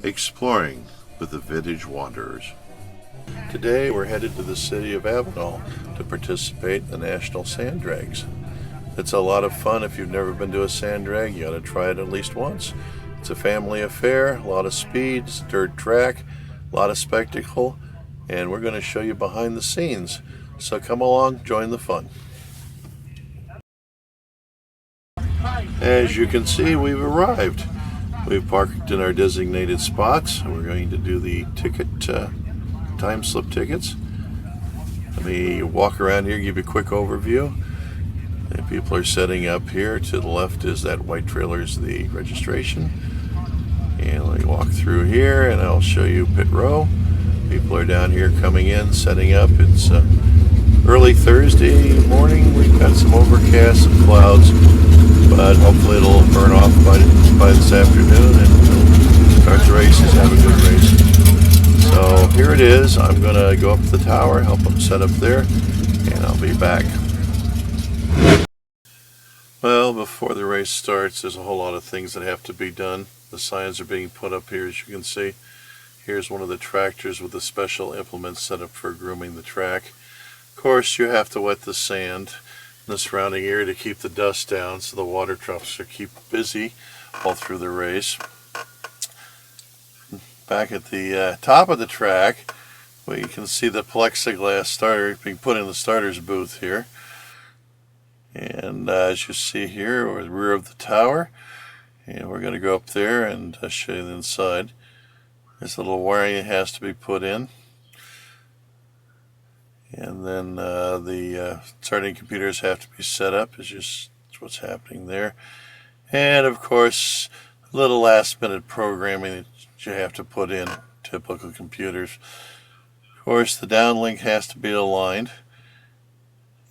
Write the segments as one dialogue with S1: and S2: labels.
S1: exploring with the Vintage Wanderers. Today we're headed to the city of Avenal to participate in the National Sand Drags. It's a lot of fun. If you've never been to a sand drag, you ought to try it at least once. It's a family affair, a lot of speed, it's a dirt track, a lot of spectacle, and we're going to show you behind the scenes. So come along, join the fun. As you can see, we've arrived. We've parked in our designated spots. We're going to do the time slip tickets. Let me walk around here, give you a quick overview. And people are setting up here. To the left is that white trailer, is the registration. And let me walk through here and I'll show you pit row. People are down here coming in, setting up. It's early Thursday morning. We've got some overcast, some clouds, but hopefully it'll burn off by this afternoon and we'll start the races, have a good race. So here it is. I'm going to go up to the tower, help them set up there, and I'll be back. Well, before the race starts, there's a whole lot of things that have to be done. The signs are being put up here, as you can see. Here's one of the tractors with the special implements set up for grooming the track. Of course, you have to wet the sand in the surrounding area to keep the dust down, so the water trucks are keep busy all through the race. Back at the top of the track, you can see the plexiglass starter being put in the starter's booth here. And as you see here, we're at the rear of the tower, and we're going to go up there and show you the inside. There's a little wiring that has to be put in. And then the starting computers have to be set up, is just what's happening there. And of course, a little last minute programming that you have to put in, typical computers. Of course, the downlink has to be aligned.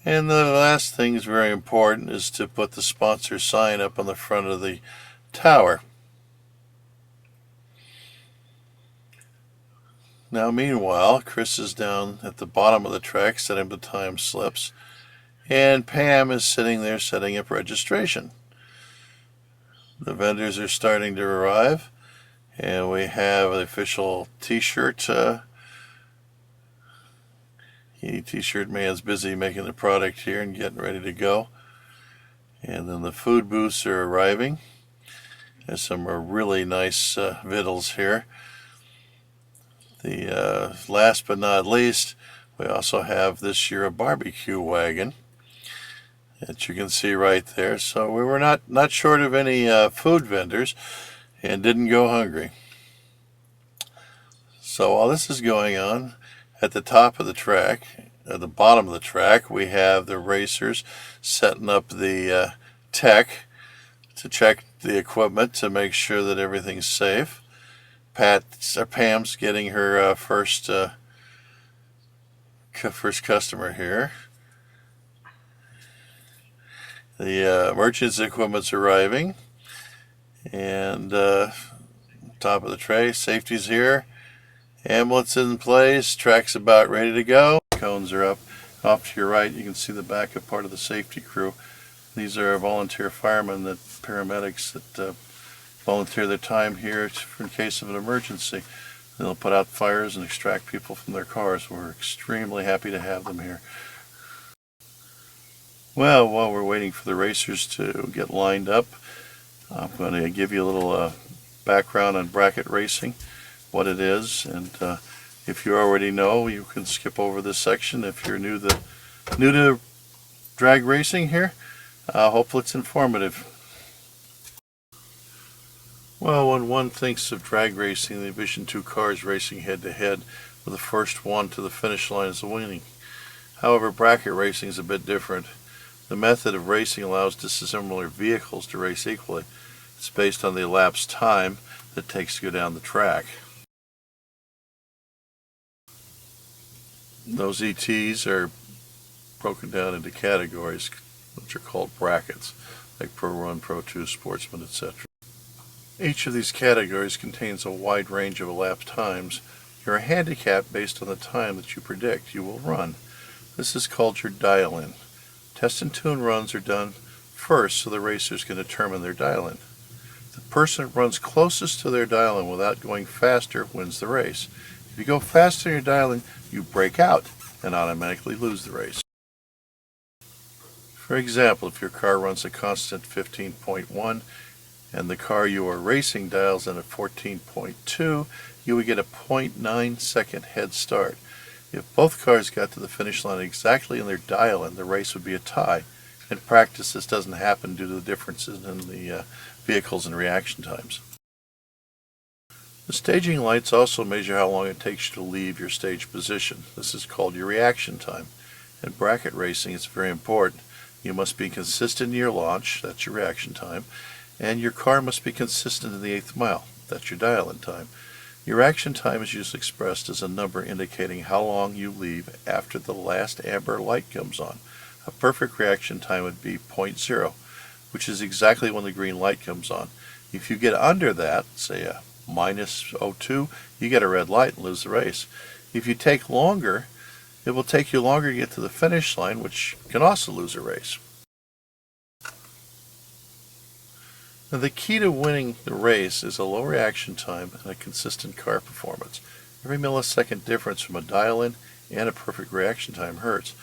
S1: And the last thing is very important, is to put the sponsor sign up on the front of the tower. Now meanwhile, Chris is down at the bottom of the track setting up the time slips, and Pam is sitting there setting up registration. The vendors are starting to arrive, and we have an official t-shirt. T-shirt man's busy making the product here and getting ready to go. And then the food booths are arriving. There's some really nice victuals here. The last but not least, we also have this year a barbecue wagon that you can see right there. So we were not short of any food vendors and didn't go hungry. So while this is going on, at the top of the track, at the bottom of the track, we have the racers setting up the tech to check the equipment to make sure that everything's safe. Pam's getting her first customer here. The emergency equipment's arriving, and top of the tray, safety's here. Ambulance in place, track's about ready to go. Cones are up. Off to your right, you can see the backup part of the safety crew. These are volunteer firemen, paramedics that volunteer their time here in case of an emergency. They'll put out fires and extract people from their cars. We're extremely happy to have them here. Well, while we're waiting for the racers to get lined up, I'm going to give you a little background on bracket racing, what it is, and if you already know, you can skip over this section. If you're new to drag racing here, hopefully it's informative. Well, when one thinks of drag racing, they envision two cars racing head to head, with the first one to the finish line as winning. However, bracket racing is a bit different. The method of racing allows dissimilar vehicles to race equally. It's based on the elapsed time that it takes to go down the track. Those ETs are broken down into categories, which are called brackets, like Pro 1, Pro 2, Sportsman, etc. Each of these categories contains a wide range of elapsed times. You're handicapped based on the time that you predict you will run. This is called your dial-in. Test and tune runs are done first so the racers can determine their dial-in. The person who runs closest to their dial-in without going faster wins the race. If you go faster in your dial-in, you break out and automatically lose the race. For example, if your car runs a constant 15.1 and the car you are racing dials in at 14.2, you would get a 0.9 second head start. If both cars got to the finish line exactly in their dial-in, the race would be a tie. In practice, this doesn't happen due to the differences in the vehicles and reaction times. The staging lights also measure how long it takes you to leave your stage position. This is called your reaction time. In bracket racing, it's very important. You must be consistent in your launch, that's your reaction time, and your car must be consistent in the 8th mile, that's your dial-in time. Your reaction time is usually expressed as a number indicating how long you leave after the last amber light comes on. A perfect reaction time would be 0.0, which is exactly when the green light comes on. If you get under that, say a minus 0.2, you get a red light and lose the race. If you take longer, it will take you longer to get to the finish line, which can also lose a race. Now, the key to winning the race is a low reaction time and a consistent car performance. Every millisecond difference from a dial-in and a perfect reaction time hurts.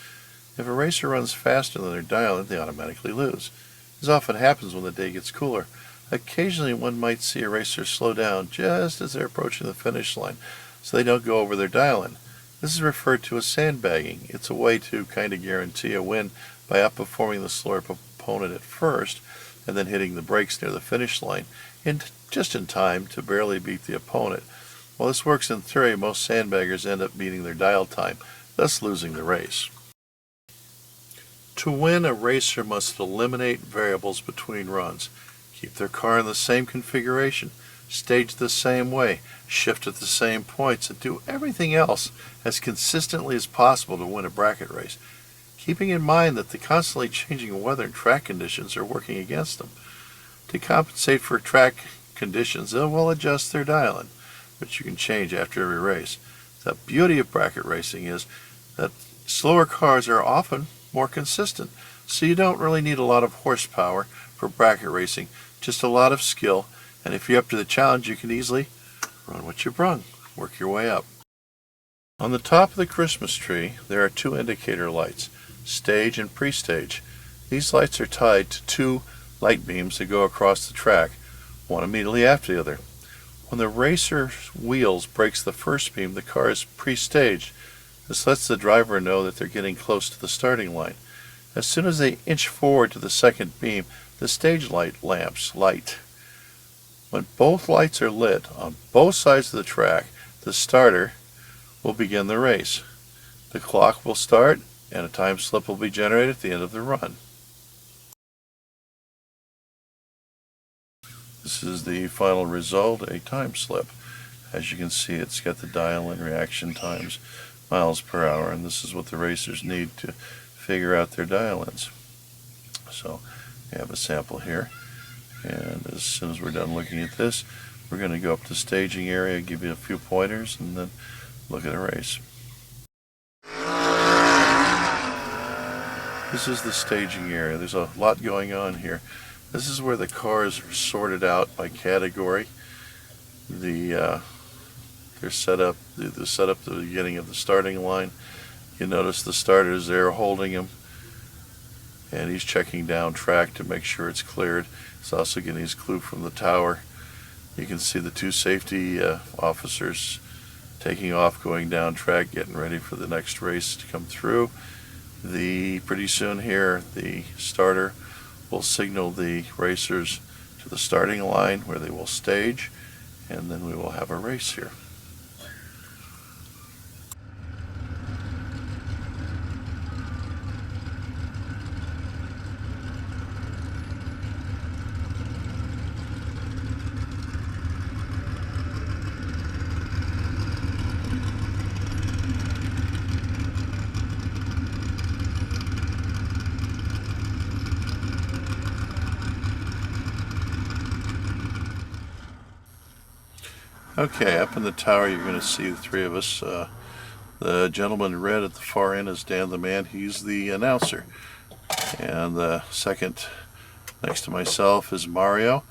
S1: If a racer runs faster than their dial-in, they automatically lose. This often happens when the day gets cooler. Occasionally one might see a racer slow down just as they're approaching the finish line, so they don't go over their dial-in. This is referred to as sandbagging. It's a way to kind of guarantee a win by outperforming the slower opponent at first and then hitting the brakes near the finish line just in time to barely beat the opponent. While this works in theory, most sandbaggers end up beating their dial time, thus losing the race. To win, a racer must eliminate variables between runs, keep their car in the same configuration, stage the same way, shift at the same points, and do everything else as consistently as possible to win a bracket race, keeping in mind that the constantly changing weather and track conditions are working against them. To compensate for track conditions, they will adjust their dial-in, which you can change after every race. The beauty of bracket racing is that slower cars are often more consistent, so you don't really need a lot of horsepower for bracket racing, just a lot of skill, and if you're up to the challenge, you can easily run what you brung, work your way up. On the top of the Christmas tree, there are 2 indicator lights, stage and pre-stage. These lights are tied to 2 light beams that go across the track, one immediately after the other. When the racer's wheels breaks the first beam, the car is pre-staged. This lets the driver know that they're getting close to the starting line. As soon as they inch forward to the second beam, the stage light lamps light. When both lights are lit on both sides of the track, the starter will begin the race. The clock will start and a time slip will be generated at the end of the run. This is the final result, a time slip. As you can see, it's got the dial-in reaction times, miles per hour, and this is what the racers need to figure out their dial-ins. So we have a sample here, and as soon as we're done looking at this, we're going to go up to the staging area, give you a few pointers, and then look at a race. This is the staging area. There's a lot going on here. This is where the cars are sorted out by category. They're set up at the beginning of the starting line. You notice the starter's there holding him, and he's checking down track to make sure it's cleared. He's also getting his clue from the tower. You can see the 2 safety officers taking off, going down track, getting ready for the next race to come through. Pretty soon here, the starter will signal the racers to the starting line where they will stage, and then we will have a race here. Okay, up in the tower you're going to see the 3 of us. The gentleman in red at the far end is Dan the Man. He's the announcer. And the second next to myself is Mario.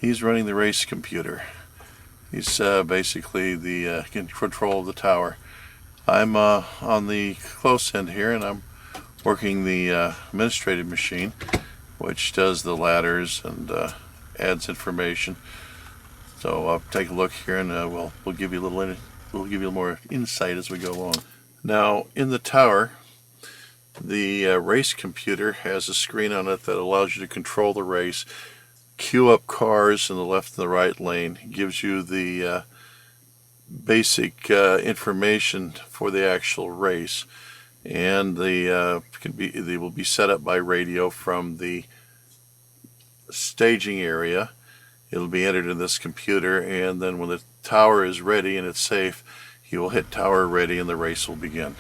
S1: He's running the race computer. He's basically the control of the tower. I'm on the close end here, and I'm working the administrative machine, which does the ladders and adds information. So take a look here, and we'll give you a little more insight as we go along. Now, in the tower, the race computer has a screen on it that allows you to control the race, queue up cars in the left and the right lane. It gives you the basic information for the actual race, and they will be set up by radio from the staging area. It'll be entered in this computer, and then when the tower is ready and it's safe, you will hit tower ready and the race will begin.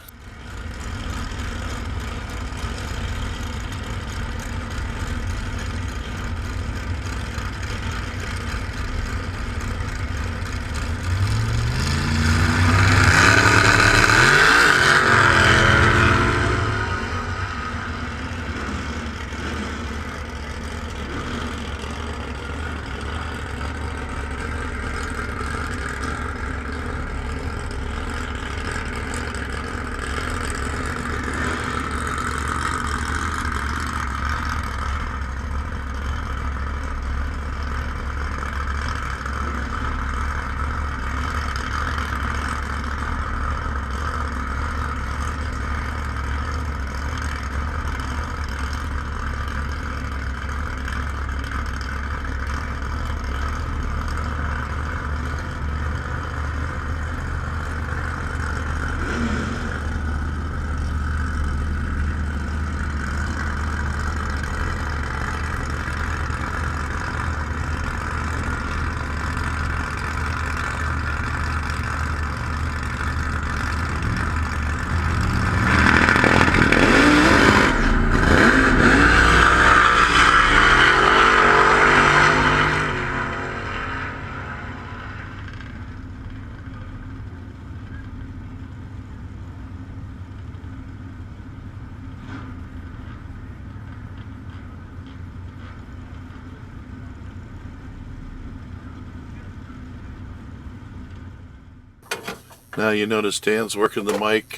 S1: Now you notice Dan's working the mic,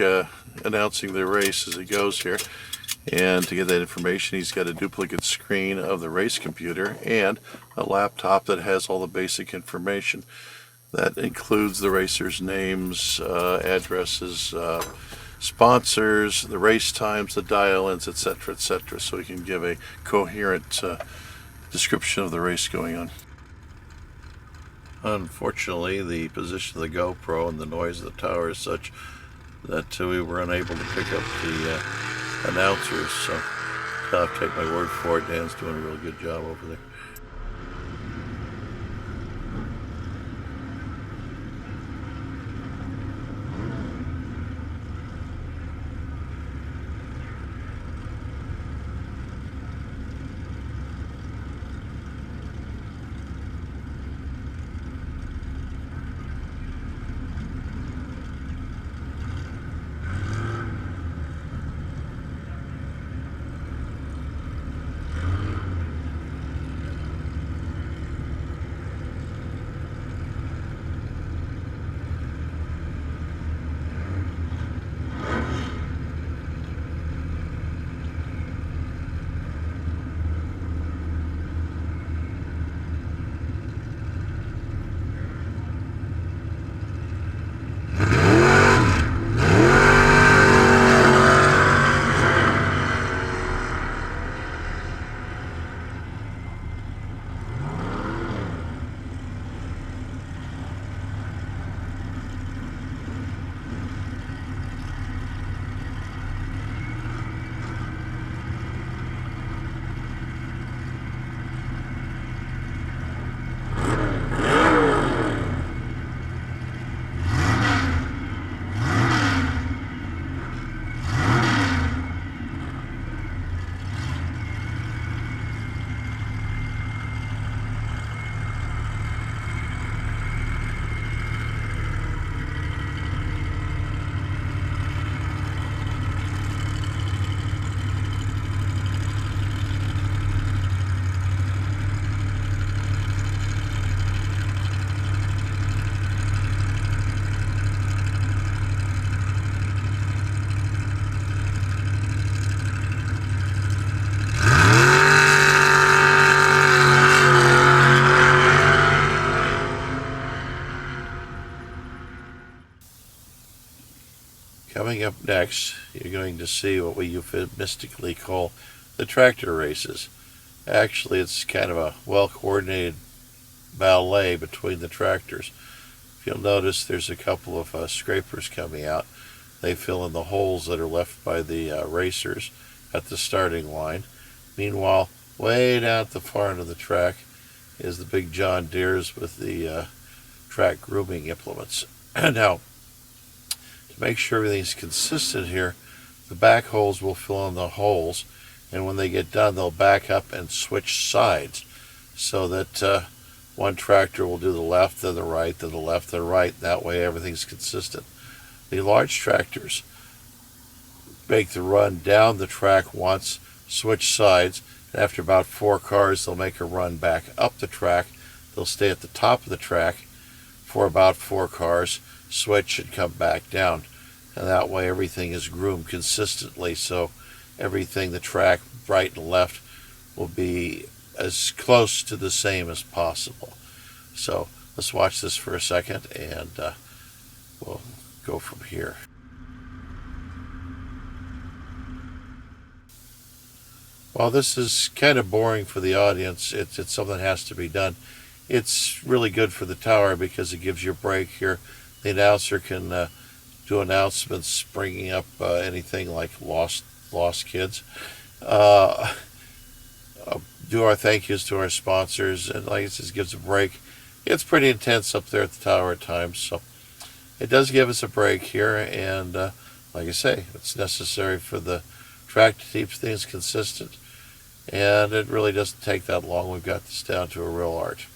S1: announcing the race as he goes here. And to get that information, he's got a duplicate screen of the race computer and a laptop that has all the basic information. That includes the racers' names, addresses, sponsors, the race times, the dial-ins, etc., etc., so he can give a coherent description of the race going on. Unfortunately, the position of the GoPro and the noise of the tower is such that we were unable to pick up the announcers, so I'll have to take my word for it. Dan's doing a real good job over there. Coming up next, you're going to see what we euphemistically call the tractor races. Actually, it's kind of a well-coordinated ballet between the tractors. If you'll notice, there's a couple of scrapers coming out. They fill in the holes that are left by the racers at the starting line. Meanwhile, way down at the far end of the track is the big John Deeres with the track grooming implements. Now, to make sure everything's consistent here, the back holes will fill in the holes, and when they get done, they'll back up and switch sides so that one tractor will do the left, then the right, then the left, then the right. That way everything's consistent. The large tractors make the run down the track once, switch sides, and after about 4 cars, they'll make a run back up the track. They'll stay at the top of the track for about 4 cars, switch, and come back down. And that way everything is groomed consistently, so everything, the track right and left, will be as close to the same as possible. So let's watch this for a second, and we'll go from here. While this is kind of boring for the audience, it's something that has to be done. It's really good for the tower because it gives you a break here. The announcer can do announcements bringing up anything like lost kids. Do our thank yous to our sponsors, and like I said, gives a break. It's pretty intense up there at the tower at times, so it does give us a break here, and like I say, it's necessary for the track to keep things consistent, and it really doesn't take that long. We've got this down to a real art.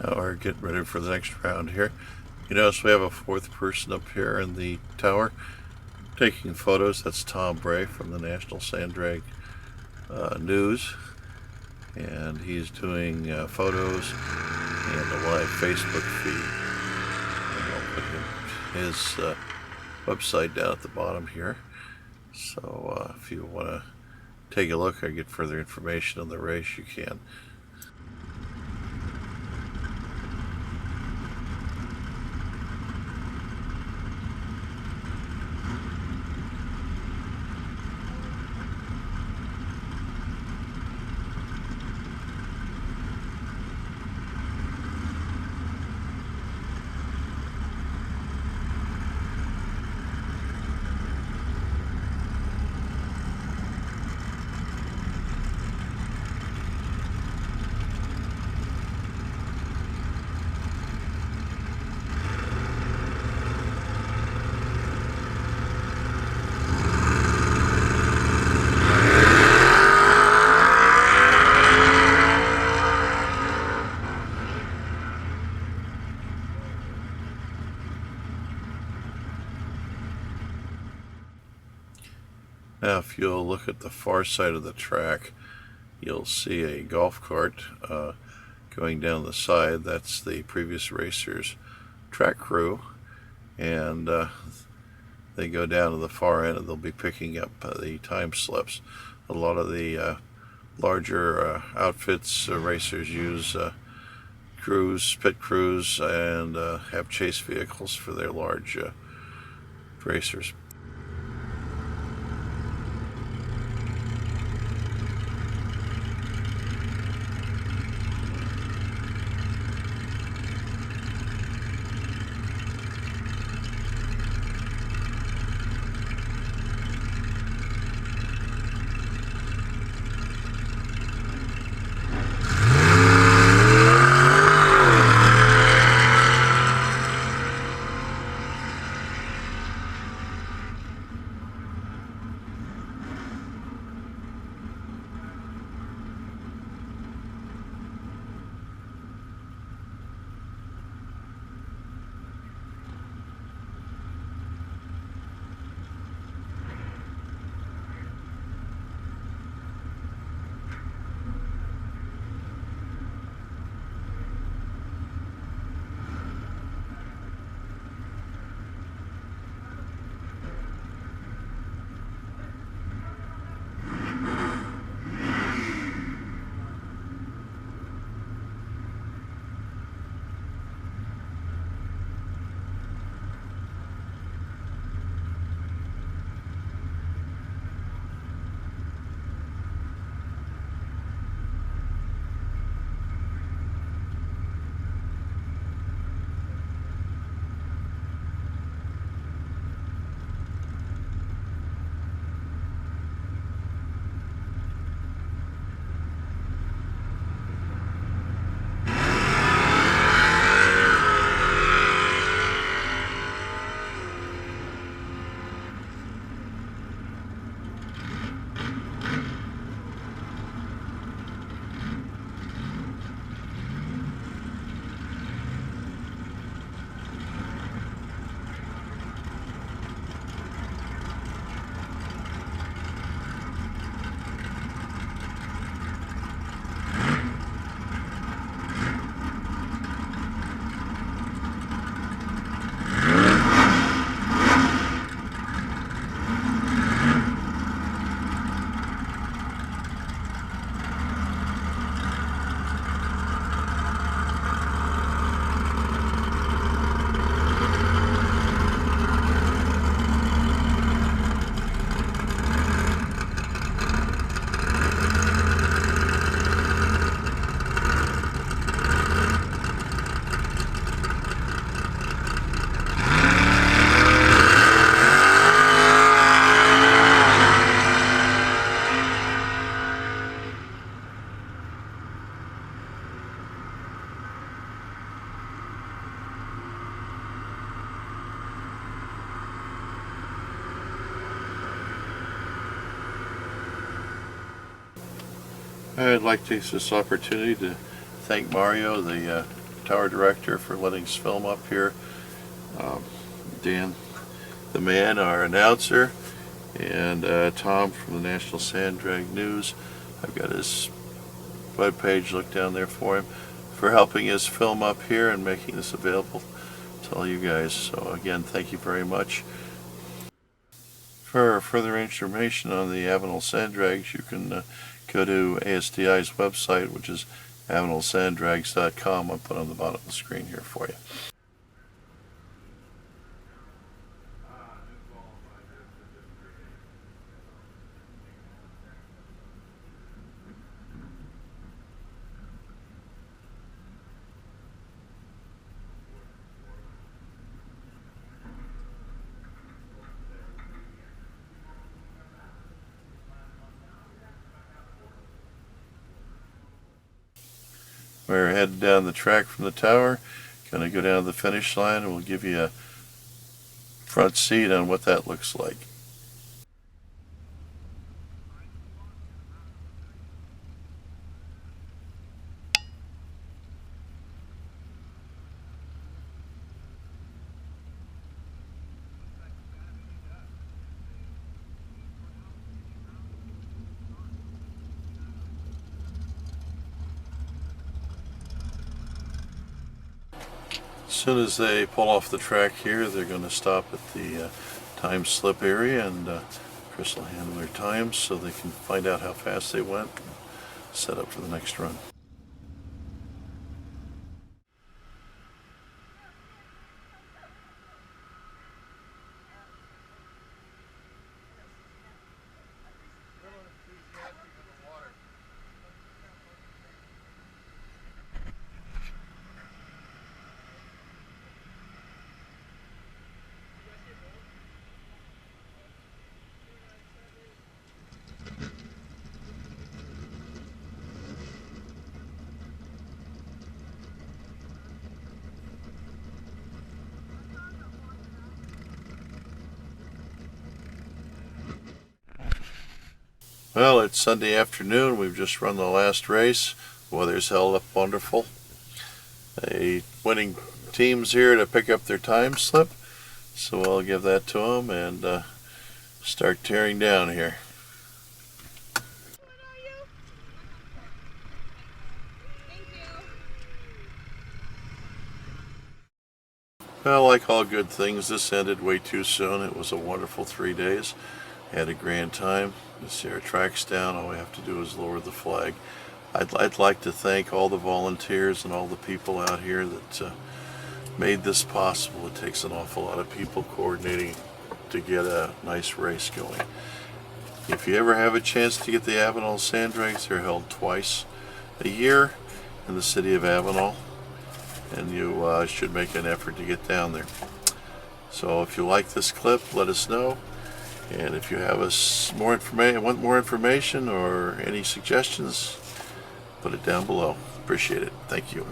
S1: Now we're getting ready for the next round here. You notice we have a 4th person up here in the tower taking photos. That's Tom Bray from the National Sand Drag News, and he's doing photos and a live Facebook feed. And I'll put his website down at the bottom here. So if you want to take a look or get further information on the race, you can. Now if you'll look at the far side of the track, you'll see a golf cart going down the side. That's the previous racer's track crew, and they go down to the far end and they'll be picking up the time slips. A lot of the larger outfits, racers use pit crews, and have chase vehicles for their large racers. I'd like to use this opportunity to thank Mario, the tower director, for letting us film up here. Dan, the man, our announcer, and Tom from the National Sand Drag News. I've got his webpage, look down there for him, for helping us film up here and making this available to all you guys. So again, thank you very much. For further information on the Avenal Sand Drags, you can go to ASDI's website, which is avenalsanddrags.com. I'll put on the bottom of the screen here for you. We're headed down the track from the tower, going to go down to the finish line, and we'll give you a front seat on what that looks like. As soon as they pull off the track here, they're going to stop at the time slip area, and Chris will handle their times so they can find out how fast they went, set up for the next run. Well, it's Sunday afternoon. We've just run the last race. Weather's held up wonderful. A winning team's here to pick up their time slip, so I'll give that to them and start tearing down here. Well, like all good things, this ended way too soon. It was a wonderful 3 days. Had a grand time. You see our tracks down. All we have to do is lower the flag. I'd like to thank all the volunteers and all the people out here that made this possible. It takes an awful lot of people coordinating to get a nice race going. If you ever have a chance to get the Avenal Sand Drags, they're held twice a year in the city of Avenal, and you should make an effort to get down there. So if you like this clip, let us know. And if you have want more information or any suggestions, put it down below. Appreciate it. Thank you.